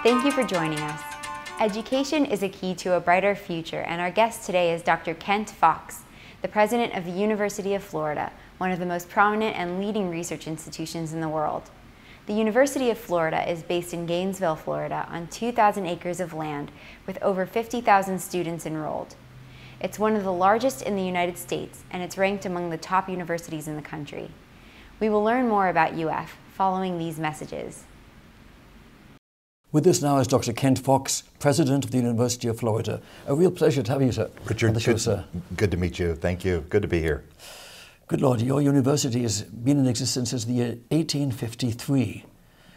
Thank you for joining us. Education is a key to a brighter future, and our guest today is Dr. Kent Fuchs, the president of the University of Florida, one of the most prominent and leading research institutions in the world. The University of Florida is based in Gainesville, Florida, on 2,000 acres of land with over 50,000 students enrolled. It's one of the largest in the United States, and it's ranked among the top universities in the country. We will learn more about UF following these messages. With us now is Dr. Kent Fuchs, President of the University of Florida. A real pleasure to have you, sir. Richard, on the show, sir. Good to meet you. Thank you. Good to be here. Good Lord, your university has been in existence since the year 1853.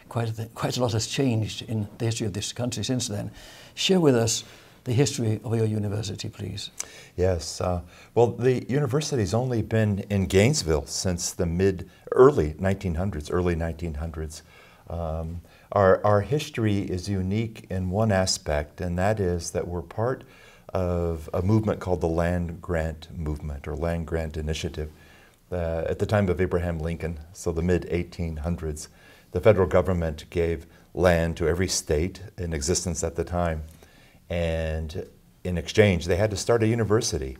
Quite a lot has changed in the history of this country since then. Share with us the history of your university, please. Yes. Well, the university's only been in Gainesville since the early 1900s. Our history is unique in one aspect, and that is that we're part of a movement called the Land Grant Movement, or Land Grant Initiative. At the time of Abraham Lincoln, so the mid-1800s, the federal government gave land to every state in existence at the time, and in exchange they had to start a university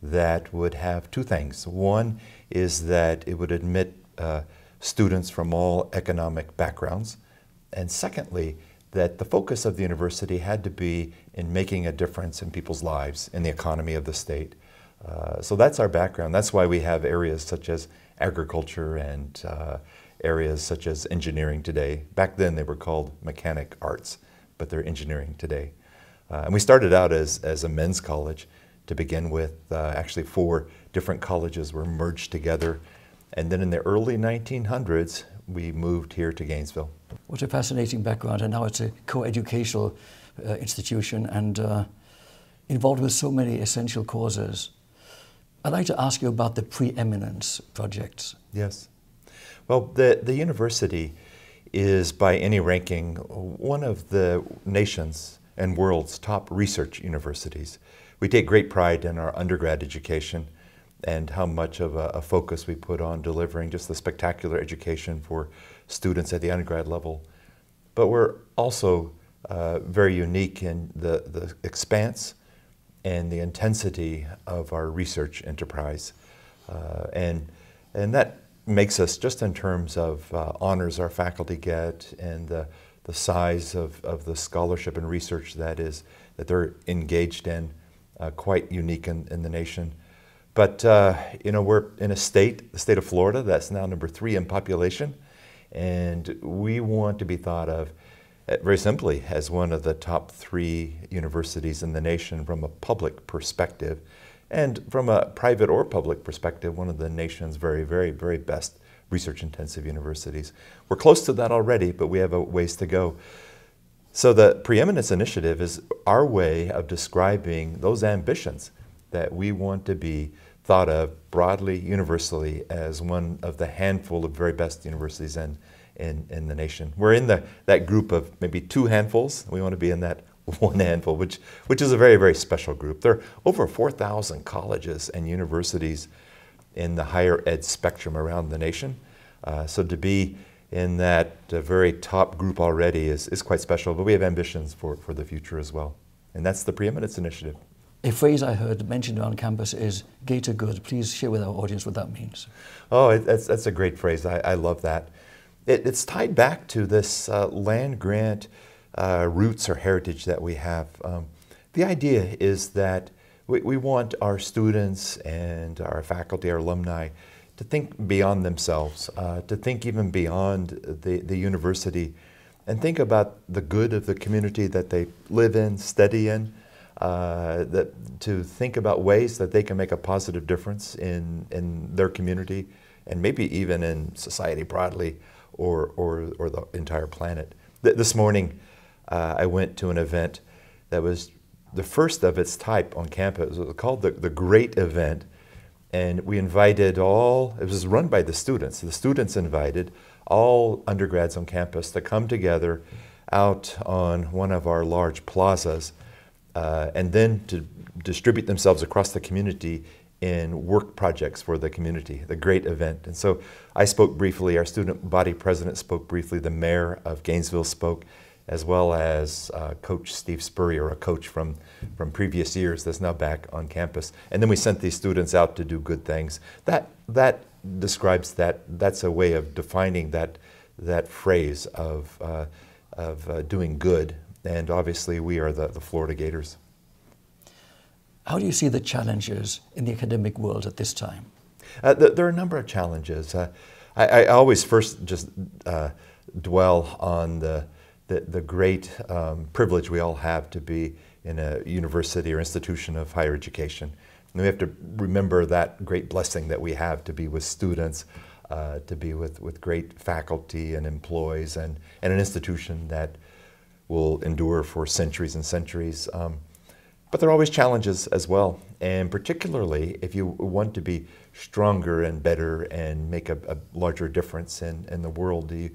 that would have two things. One is that it would admit students from all economic backgrounds, and secondly, that the focus of the university had to be in making a difference in people's lives, in the economy of the state. So that's our background. That's why we have areas such as agriculture and areas such as engineering today. Back then they were called mechanic arts, but they're engineering today. And we started out as a men's college to begin with. Actually 4 different colleges were merged together. And then in the early 1900s, we moved here to Gainesville. What a fascinating background, and now it's a co-educational institution and involved with so many essential causes. I'd like to ask you about the preeminence projects. Yes. Well, the university is, by any ranking, one of the nation's and world's top research universities. We take great pride in our undergrad education and how much of a focus we put on delivering just the spectacular education for students at the undergrad level. But we're also very unique in the expanse and the intensity of our research enterprise. And that makes us, just in terms of honors our faculty get and the size of the scholarship and research that they're engaged in, quite unique in the nation. But you know, we're in the state of Florida, that's now number 3 in population, and we want to be thought of very simply as one of the top 3 universities in the nation from a public perspective, and from a private or public perspective, one of the nation's very, very, very best research-intensive universities. We're close to that already, but we have a ways to go. So the Preeminence Initiative is our way of describing those ambitions that we want to be thought of broadly, universally, as one of the handful of very best universities in the nation. We're in that group of maybe 2 handfuls. We want to be in that 1 handful, which is a very, very special group. There are over 4,000 colleges and universities in the higher ed spectrum around the nation. So to be in that very top group already is quite special, but we have ambitions for the future as well. And that's the Preeminence Initiative. A phrase I heard mentioned on campus is Gator Girls. Please share with our audience what that means. Oh, that's a great phrase. I love that. It's tied back to this land grant roots or heritage that we have. The idea is that we want our students and our faculty, our alumni, to think beyond themselves, to think even beyond the university, and think about the good of the community that they live in, study in, to think about ways that they can make a positive difference in their community, and maybe even in society broadly, or the entire planet. This morning, I went to an event that was the first of its type on campus. It was called the Great Event, and we invited all, it was run by the students. The students invited all undergrads on campus to come together out on one of our large plazas and then to distribute themselves across the community in work projects for the community, the Great Event. And so I spoke briefly, our student body president spoke briefly, the mayor of Gainesville spoke, as well as Coach Steve Spurrier, a coach from previous years that's now back on campus. And then we sent these students out to do good things. That describes that's a way of defining that phrase of doing good. And obviously we are the Florida Gators. How do you see the challenges in the academic world at this time? There are a number of challenges. I always first just dwell on the great privilege we all have to be in a university or institution of higher education. And we have to remember that great blessing that we have to be with students, to be with great faculty and employees, and an institution that will endure for centuries and centuries. But there are always challenges as well, and particularly if you want to be stronger and better and make a larger difference in the world, you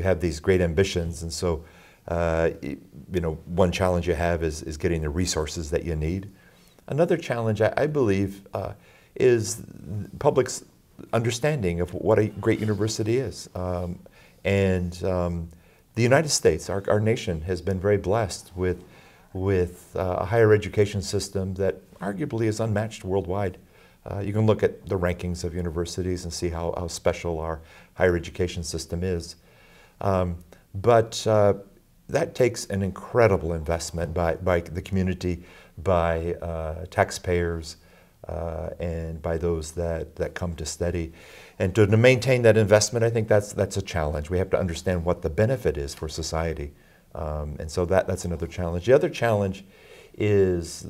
have these great ambitions, and so one challenge you have is getting the resources that you need. Another challenge, I believe, is public's understanding of what a great university is. The United States, our nation, has been very blessed with a higher education system that arguably is unmatched worldwide. You can look at the rankings of universities and see how special our higher education system is. But that takes an incredible investment by the community, by taxpayers, and by those that come to study. And to maintain that investment, I think that's a challenge. We have to understand what the benefit is for society. And so that's another challenge. The other challenge is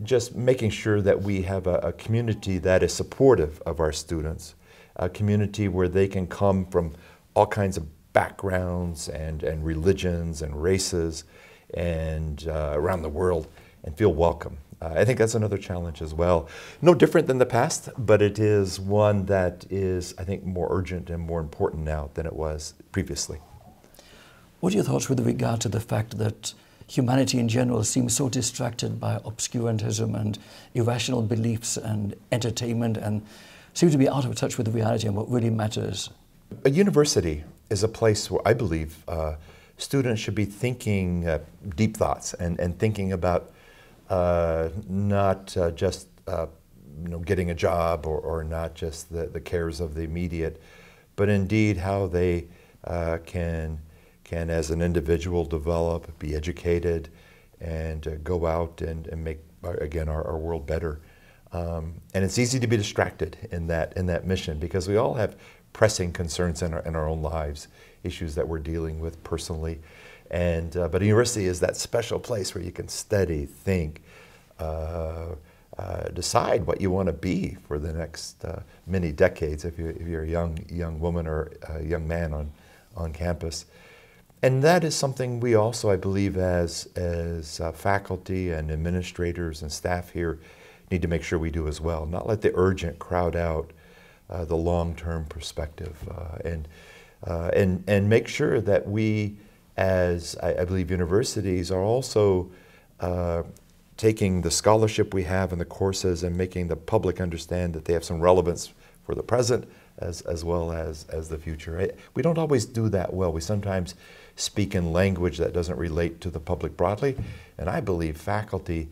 just making sure that we have a community that is supportive of our students, a community where they can come from all kinds of backgrounds and religions and races and around the world and feel welcome. I think that's another challenge as well. No different than the past, but it is one that is, I think, more urgent and more important now than it was previously. What are your thoughts with regard to the fact that humanity in general seems so distracted by obscurantism and irrational beliefs and entertainment, and seems to be out of touch with reality and what really matters? A university is a place where I believe students should be thinking deep thoughts and thinking about not just getting a job or not just the cares of the immediate, but indeed how they can as an individual develop, be educated, and go out and make, again, our world better. And it's easy to be distracted in that mission because we all have pressing concerns in our own lives, issues that we're dealing with personally. But a university is that special place where you can study, think, decide what you want to be for the next many decades if you're a young woman or a young man on campus. And that is something we also, I believe, as faculty and administrators and staff here need to make sure we do as well. Not let the urgent crowd out the long-term perspective, and make sure that we, as I believe universities, are also taking the scholarship we have and the courses and making the public understand that they have some relevance for the present as well as the future. We don't always do that well. We sometimes speak in language that doesn't relate to the public broadly, and I believe faculty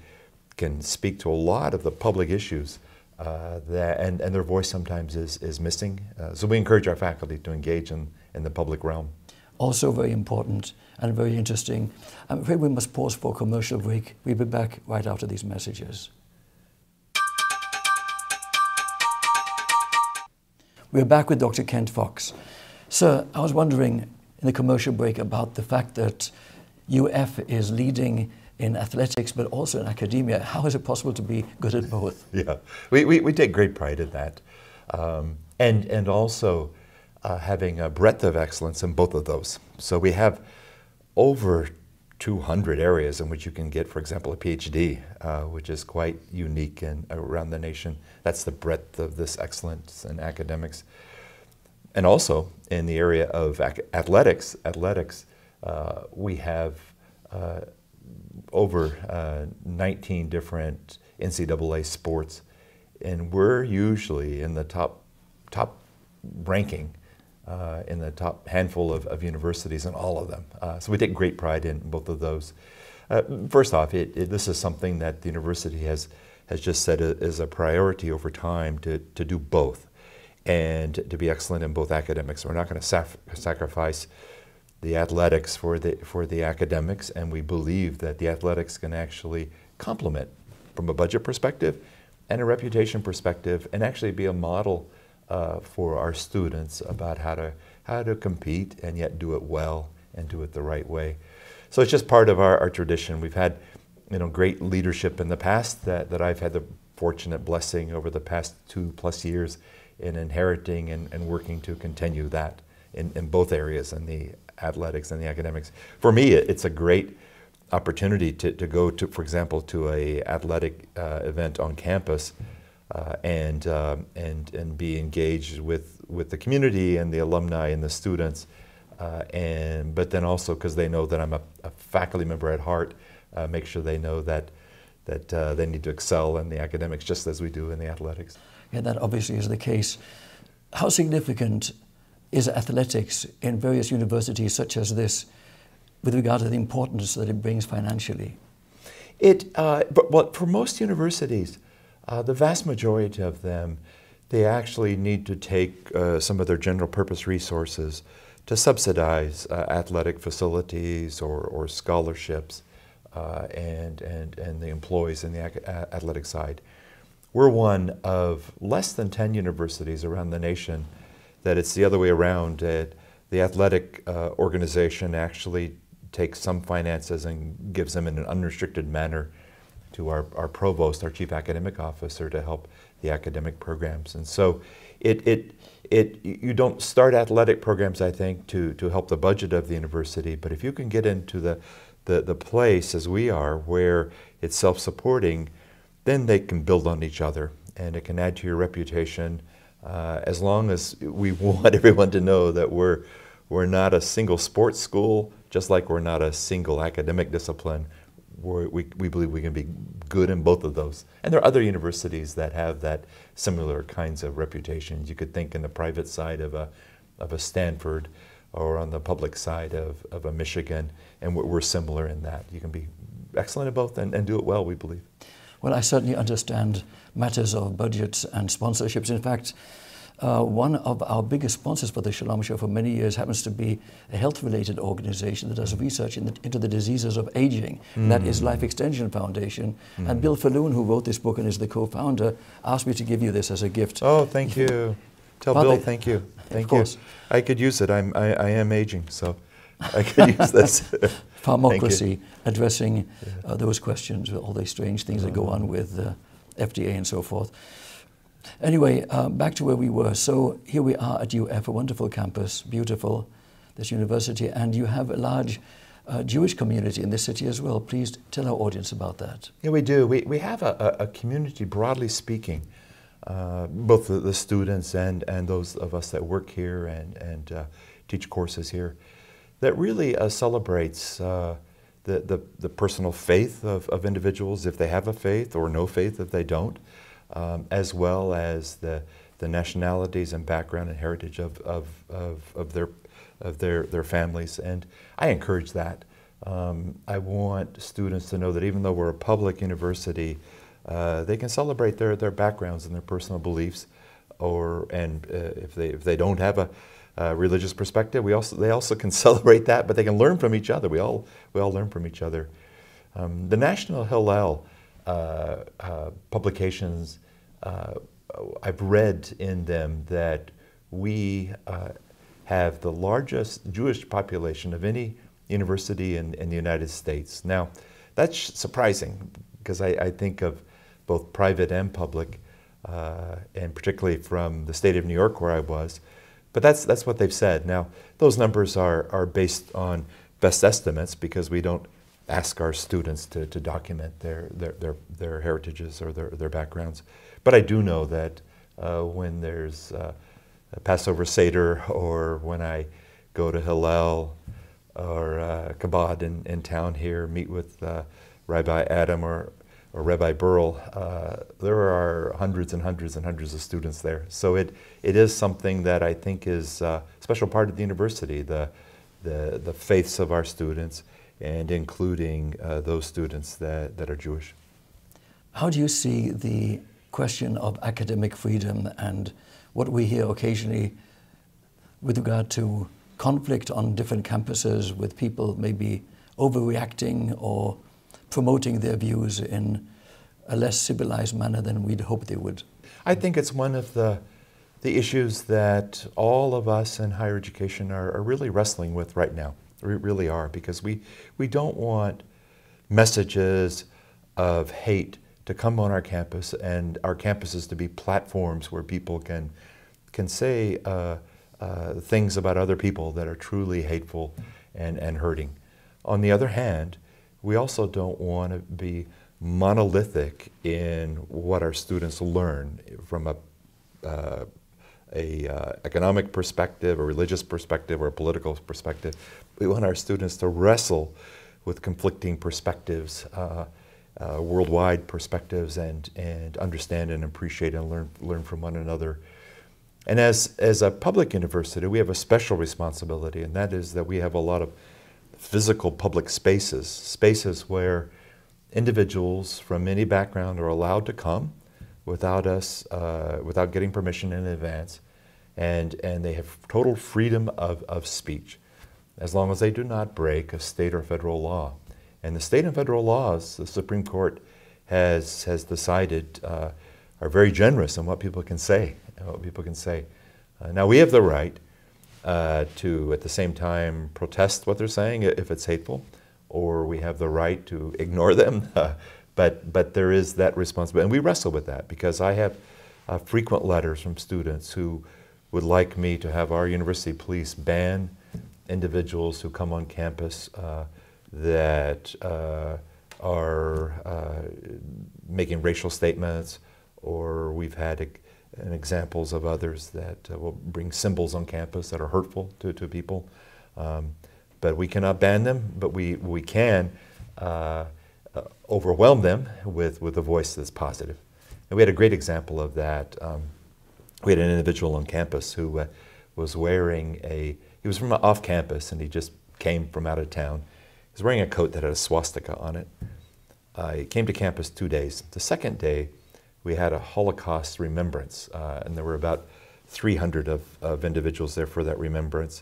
can speak to a lot of the public issues and their voice sometimes is missing. So we encourage our faculty to engage in the public realm. Also very important and very interesting. I'm afraid we must pause for a commercial break. We'll be back right after these messages. We're back with Dr. Kent Fuchs. Sir, I was wondering in the commercial break about the fact that UF is leading in athletics but also in academia. How is it possible to be good at both? Yeah, we take great pride in that. And also having a breadth of excellence in both of those. So we have over 200 areas in which you can get, for example, a PhD, which is quite unique around the nation. That's the breadth of this excellence in academics. And also in the area of athletics, we have over 19 different NCAA sports, and we're usually in the top ranking in the top handful of universities, and all of them. So we take great pride in both of those. First off, this is something that the university has just said is a priority over time to do both, and to be excellent in both academics. We're not going to sacrifice the athletics for the academics, and we believe that the athletics can actually complement from a budget perspective and a reputation perspective, and actually be a model for our students about how to compete and yet do it well and do it the right way. So it's just part of our tradition. We've had, great leadership in the past that I've had the fortunate blessing over the past 2+ years in inheriting and working to continue that in both areas, in the athletics and the academics. For me, it's a great opportunity to go to, for example, to a athletic event on campus and be engaged with the community and the alumni and the students, but then also, because they know that I'm a faculty member at heart, make sure they know that they need to excel in the academics just as we do in the athletics. Yeah, that obviously is the case. How significant is athletics in various universities such as this with regard to the importance that it brings financially? But for most universities, the vast majority of them, they actually need to take some of their general purpose resources to subsidize athletic facilities or scholarships and the employees in the athletic side. We're one of less than 10 universities around the nation that it's the other way around. The athletic organization actually takes some finances and gives them in an unrestricted manner to our provost, our chief academic officer, to help the academic programs. And so you don't start athletic programs, I think, to help the budget of the university, but if you can get into the place, as we are, where it's self-supporting, then they can build on each other, and it can add to your reputation, as long as we want everyone to know that we're not a single sports school, just like we're not a single academic discipline. We believe we can be good in both of those. And there are other universities that have that similar kinds of reputations. You could think in the private side of a Stanford, or on the public side of a Michigan, and we're similar in that. You can be excellent at both and do it well, we believe. Well, I certainly understand matters of budgets and sponsorships. In fact, one of our biggest sponsors for the Shalom Show for many years happens to be a health-related organization that does research into the diseases of aging. That is Life Extension Foundation. And Bill Falloon, who wrote this book and is the co-founder, asked me to give you this as a gift. Oh, thank you. Tell Bill thank you. Thank you. I could use it. I am aging, so I could use this. Pharmacracy, addressing those questions, all the strange things that go on with FDA and so forth. Anyway, back to where we were. So here we are at UF, a wonderful campus, beautiful, this university, and you have a large Jewish community in this city as well. Please tell our audience about that. Yeah, we do. We have a community, broadly speaking, both the students and those of us that work here and teach courses here, that really celebrates the personal faith of individuals, if they have a faith, or no faith if they don't, as well as the nationalities and background and heritage of their families. And I encourage that. I want students to know that even though we're a public university, they can celebrate their backgrounds and their personal beliefs, and if they don't have a religious perspective, they also can celebrate that, but they can learn from each other. We all learn from each other. The National Hillel publications, I've read in them that we have the largest Jewish population of any university in the United States. Now, that's surprising, because I think of both private and public, and particularly from the state of New York where I was. But that's what they've said. Now, those numbers are based on best estimates, because we don't ask our students to document their heritages or their backgrounds. But I do know that when there's a Passover Seder, or when I go to Hillel or Chabad in town here, meet with Rabbi Adam or or Rabbi Burrell, there are hundreds and hundreds and hundreds of students there. So it is something that I think is a special part of the university, the faiths of our students, and including those students that are Jewish. How do you see the question of academic freedom and what we hear occasionally with regard to conflict on different campuses with people maybe overreacting or promoting their views in a less civilized manner than we'd hope they would? I think it's one of the issues that all of us in higher education are really wrestling with right now. We really are, because we don't want messages of hate to come on our campus, and our campuses to be platforms where people can say things about other people that are truly hateful and hurting. On the other hand, we also don't want to be monolithic in what our students learn from a economic perspective, a religious perspective, or a political perspective. We want our students to wrestle with conflicting perspectives, worldwide perspectives, and understand and appreciate and learn from one another. And as a public university, we have a special responsibility, and that is that we have a lot of physical public spaces where individuals from any background are allowed to come without getting permission in advance, and they have total freedom of speech, as long as they do not break a state or federal law. And the state and federal laws, the Supreme Court has decided, are very generous in what people can say. Now we have the right to, at the same time, protest what they're saying if it's hateful, or we have the right to ignore them. But there is that responsibility, and we wrestle with that, because I have frequent letters from students who would like me to have our university police ban individuals who come on campus that are making racial statements, or we've had examples of others that will bring symbols on campus that are hurtful to people. But we cannot ban them, but we can overwhelm them with a voice that's positive. And we had a great example of that. We had an individual on campus who was wearing he was from off campus, and he just came from out of town. He was wearing a coat that had a swastika on it. He came to campus 2 days. The second day, we had a Holocaust remembrance, and there were about 300 of individuals there for that remembrance.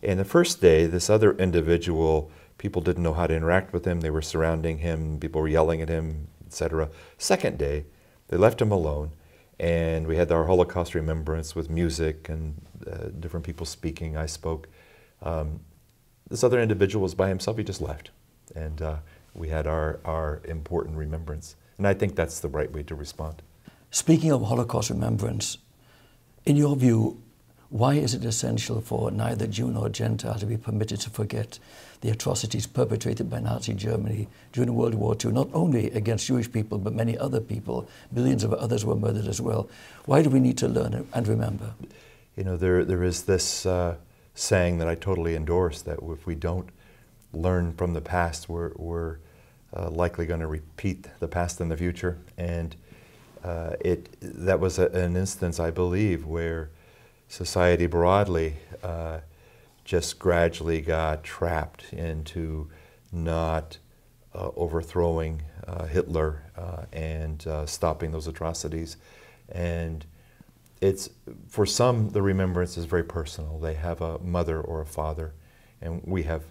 And the first day, this other individual, people didn't know how to interact with him. They were surrounding him, people were yelling at him, etc. Second day, they left him alone, and we had our Holocaust remembrance with music and different people speaking. I spoke. This other individual was by himself. He just left, and we had our important remembrance. And I think that's the right way to respond. Speaking of Holocaust remembrance, in your view, why is it essential for neither Jew nor Gentile to be permitted to forget the atrocities perpetrated by Nazi Germany during World War II, not only against Jewish people, but many other people? Millions of others were murdered as well. Why do we need to learn and remember? You know, there is this saying that I totally endorse, that if we don't learn from the past, we're likely going to repeat the past in the future. And that was an instance, I believe, where society broadly just gradually got trapped into not overthrowing Hitler and stopping those atrocities. And it's, for some, the remembrance is very personal. They have a mother or a father, and we have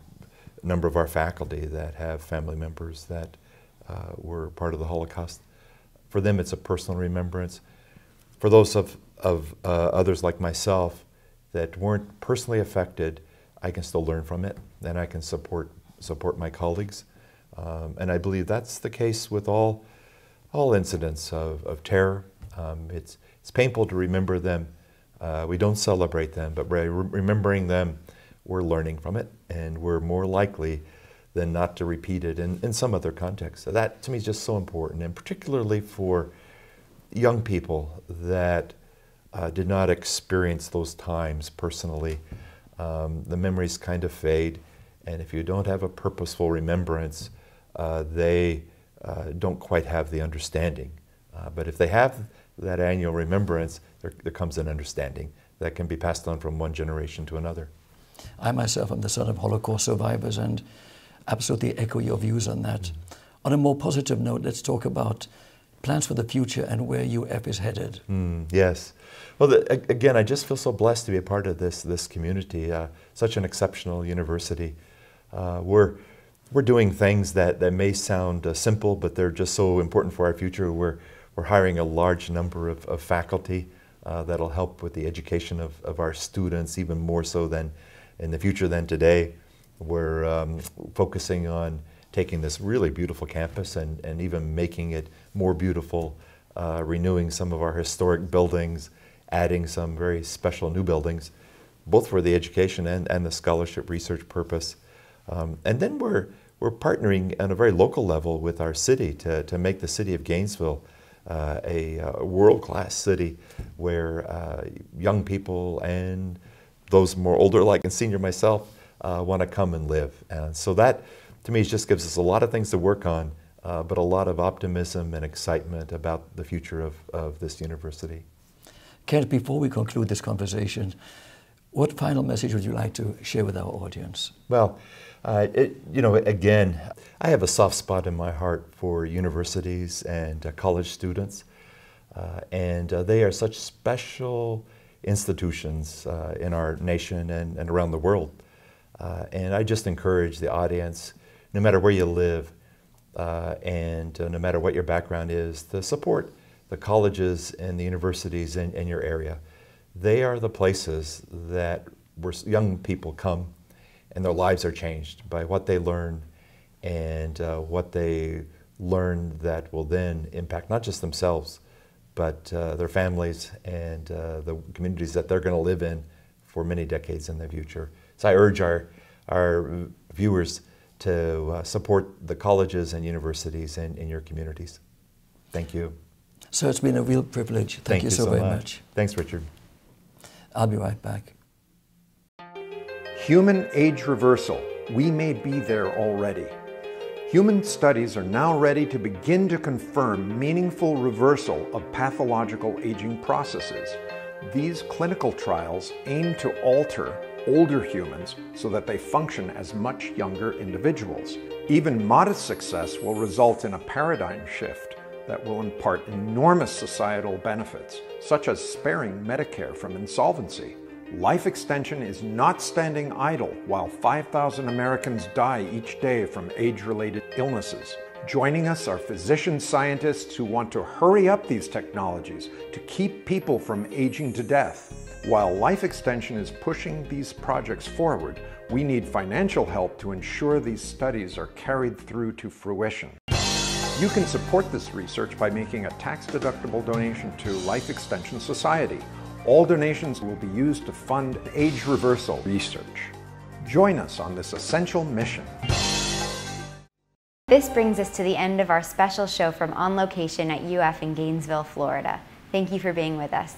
a number of our faculty that have family members that were part of the Holocaust. For them, it's a personal remembrance. For those of others like myself that weren't personally affected, I can still learn from it, and I can support my colleagues. And I believe that's the case with all incidents of terror. It's painful to remember them. We don't celebrate them, but by remembering them, we're learning from it, and we're more likely than not to repeat it in some other context. So that, to me, is just so important, and particularly for young people that did not experience those times personally. The memories kind of fade, and if you don't have a purposeful remembrance, they don't quite have the understanding. But if they have that annual remembrance, there comes an understanding that can be passed on from one generation to another. I myself am the son of Holocaust survivors and absolutely echo your views on that. On a more positive note, let's talk about plans for the future and where UF is headed. Yes. Well, again, I just feel so blessed to be a part of this community. Such an exceptional university. We're doing things that may sound simple, but they're just so important for our future. We're hiring a large number of faculty that'll help with the education of our students, even more so than in the future than today. We're focusing on taking this really beautiful campus and even making it more beautiful, renewing some of our historic buildings, adding some very special new buildings, both for the education and the scholarship research purpose. And then we're partnering on a very local level with our city to make the city of Gainesville a world-class city where young people and those more older, like and senior myself, want to come and live. And so that, to me, just gives us a lot of things to work on, but a lot of optimism and excitement about the future of this university. Kent, before we conclude this conversation, what final message would you like to share with our audience? Well, again, I have a soft spot in my heart for universities and college students, and they are such special institutions in our nation and around the world. And I just encourage the audience, no matter where you live and no matter what your background is, to support the colleges and the universities in your area. They are the places that where young people come and their lives are changed by what they learn and what they learn that will then impact not just themselves, but their families and the communities that they're going to live in for many decades in the future. So I urge our viewers to support the colleges and universities in your communities. Thank you. So it's been a real privilege. Thank you so very much. Thanks, Richard. I'll be right back. Human age reversal. We may be there already. Human studies are now ready to begin to confirm meaningful reversal of pathological aging processes. These clinical trials aim to alter older humans so that they function as much younger individuals. Even modest success will result in a paradigm shift that will impart enormous societal benefits, such as sparing Medicare from insolvency. Life extension is not standing idle while 5,000 Americans die each day from age-related illnesses. Joining us are physician scientists who want to hurry up these technologies to keep people from aging to death. While life extension is pushing these projects forward, we need financial help to ensure these studies are carried through to fruition. You can support this research by making a tax-deductible donation to Life Extension Society. All donations will be used to fund age reversal research. Join us on this essential mission. This brings us to the end of our special show from On Location at UF in Gainesville, Florida. Thank you for being with us.